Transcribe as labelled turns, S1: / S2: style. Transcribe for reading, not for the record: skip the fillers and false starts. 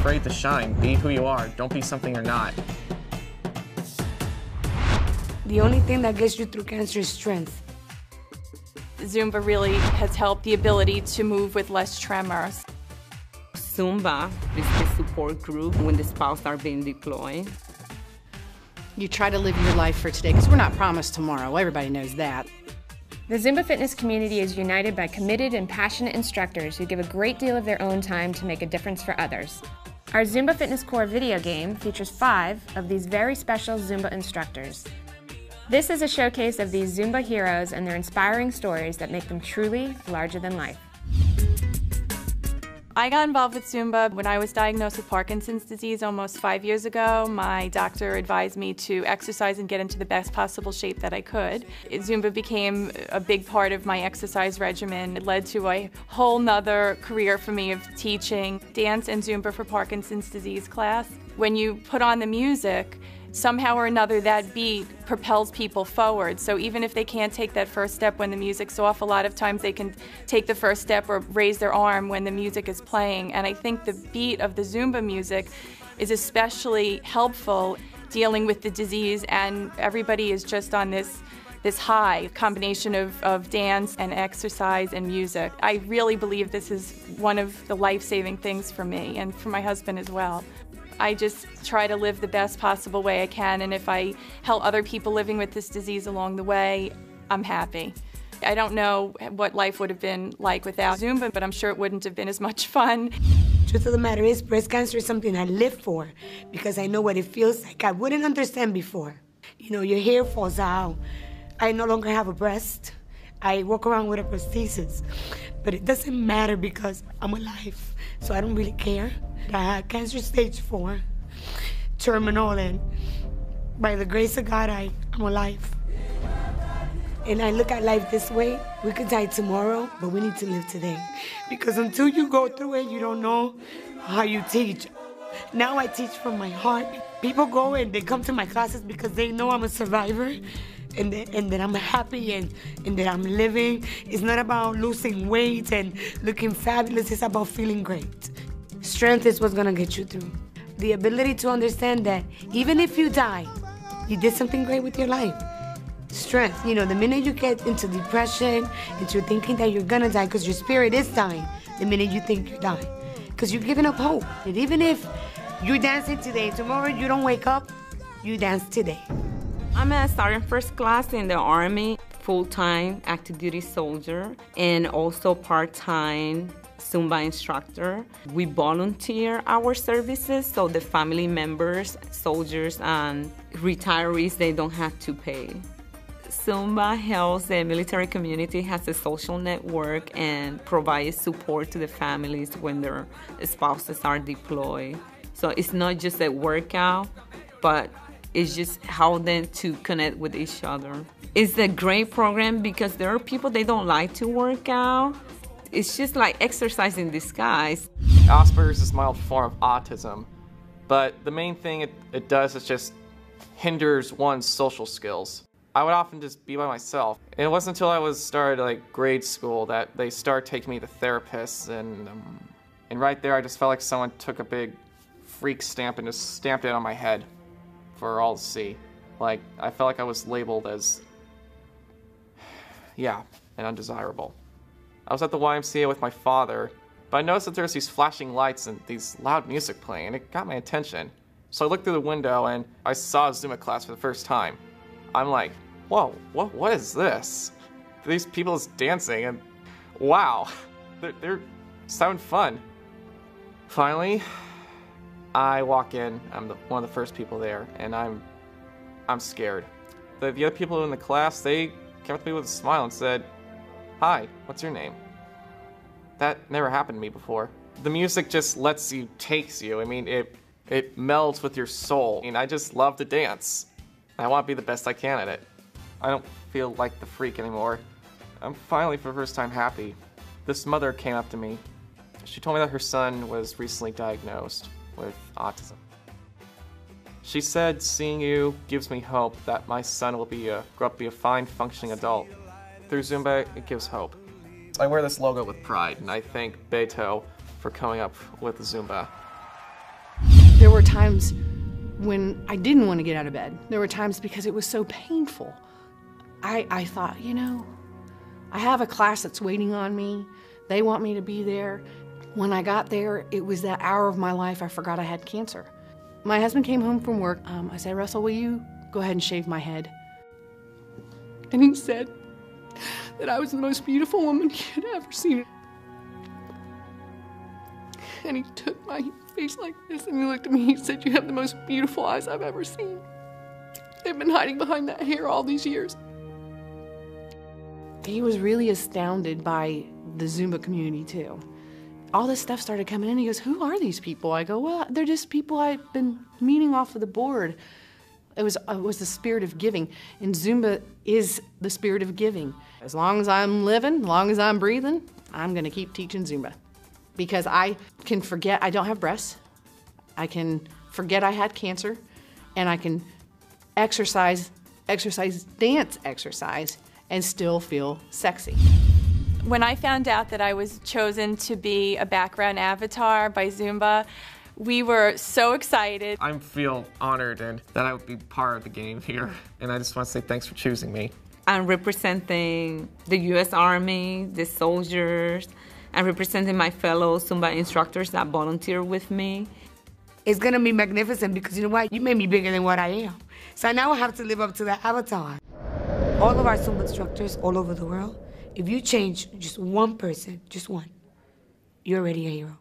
S1: afraid to shine. Be who you are. Don't be something you're not.
S2: The only thing that gets you through cancer is strength.
S3: Zumba really has helped the ability to move with less tremors.
S4: Zumba is the support group when the spouse are being deployed.
S5: You try to live your life for today, because we're not promised tomorrow. Everybody knows that.
S6: The Zumba fitness community is united by committed and passionate instructors who give a great deal of their own time to make a difference for others. Our Zumba Fitness Core video game features 5 of these very special Zumba instructors. This is a showcase of these Zumba heroes and their inspiring stories that make them truly larger than life.
S3: I got involved with Zumba when I was diagnosed with Parkinson's disease almost 5 years ago. My doctor advised me to exercise and get into the best possible shape that I could. Zumba became a big part of my exercise regimen. It led to a whole nother career for me of teaching dance and Zumba for Parkinson's disease class. When you put on the music, somehow or another that beat propels people forward. So even if they can't take that first step when the music's off, a lot of times they can take the first step or raise their arm when the music is playing. And I think the beat of the Zumba music is especially helpful dealing with the disease, and everybody is just on this high combination of dance and exercise and music. I really believe this is one of the life-saving things for me and for my husband as well. I just try to live the best possible way I can, and if I help other people living with this disease along the way, I'm happy. I don't know what life would have been like without Zumba, but I'm sure it wouldn't have been as much fun.
S2: Truth of the matter is, breast cancer is something I live for because I know what it feels like. I wouldn't understand before. You know, your hair falls out. I no longer have a breast. I walk around with a prosthesis. But it doesn't matter because I'm alive, so I don't really care. I had cancer stage 4, terminal, and by the grace of God, I'm alive. And I look at life this way: we could die tomorrow, but we need to live today. Because until you go through it, you don't know how you teach. Now I teach from my heart. People go and they come to my classes because they know I'm a survivor and that I'm happy and that I'm living. It's not about losing weight and looking fabulous. It's about feeling great. Strength is what's gonna get you through. The ability to understand that even if you die, you did something great with your life. Strength, you know, the minute you get into depression, into thinking that you're gonna die because your spirit is dying, the minute you think you're dying, because you're giving up hope. And even if you're dancing today, tomorrow you don't wake up, you dance today.
S4: I'm a sergeant first class in the Army, full-time active duty soldier, and also part-time Zumba instructor. We volunteer our services so the family members, soldiers, and retirees, they don't have to pay. Zumba helps the military community, has a social network, and provides support to the families when their spouses are deployed. So it's not just a workout, but it's just how them to connect with each other. It's a great program because there are people, they don't like to work out. It's just like exercise in disguise.
S1: Asperger's is a mild form of autism, but the main thing it does is just hinders one's social skills. I would often just be by myself. And it wasn't until I started like grade school that they started taking me to therapists, and right there I just felt like someone took a big freak stamp and just stamped it on my head for all to see. Like, I felt like I was labeled as, yeah, and undesirable. I was at the YMCA with my father, but I noticed that there was these flashing lights and these loud music playing, and it got my attention. So I looked through the window and I saw a Zumba class for the first time. I'm like, whoa, what is this? These people is dancing, and wow, they're sound fun. Finally, I walk in, I'm one of the first people there, and I'm scared. The other people in the class, they came up to me with a smile and said, "Hi, what's your name?" That never happened to me before. The music just takes you. I mean, it melds with your soul. I mean, I just love to dance. I want to be the best I can at it. I don't feel like the freak anymore. I'm finally, for the first time, happy. This mother came up to me. She told me that her son was recently diagnosed with autism. She said, "Seeing you gives me hope that my son will grow up to be a fine, functioning adult." Through Zumba, it gives hope. I wear this logo with pride, and I thank Beto for coming up with Zumba.
S5: times when I didn't want to get out of bed. There were times because it was so painful. I thought, you know, I have a class that's waiting on me. They want me to be there. When I got there, it was that hour of my life I forgot I had cancer. My husband came home from work. I said, Russell, will you go ahead and shave my head? And he said that I was the most beautiful woman he had ever seen. And he took my face like this and he looked at me and he said, you have the most beautiful eyes I've ever seen. They've been hiding behind that hair all these years. He was really astounded by the Zumba community too. All this stuff started coming in. He goes, who are these people? I go, well, they're just people I've been meeting off of the board. It was the spirit of giving, and Zumba is the spirit of giving. As long as I'm living, as long as I'm breathing, I'm gonna keep teaching Zumba. Because I can forget I don't have breasts, I can forget I had cancer, and I can dance exercise, and still feel sexy.
S3: When I found out that I was chosen to be a background avatar by Zumba, we were so excited.
S1: I feel honored and that I would be part of the game here. And I just want to say thanks for choosing me.
S4: I'm representing the U.S. Army, the soldiers. I'm representing my fellow Zumba instructors that volunteer with me.
S2: It's gonna be magnificent because you know what? You made me bigger than what I am. So now I have to live up to that avatar. All of our Zumba instructors all over the world, if you change just one person, just one, you're already a hero.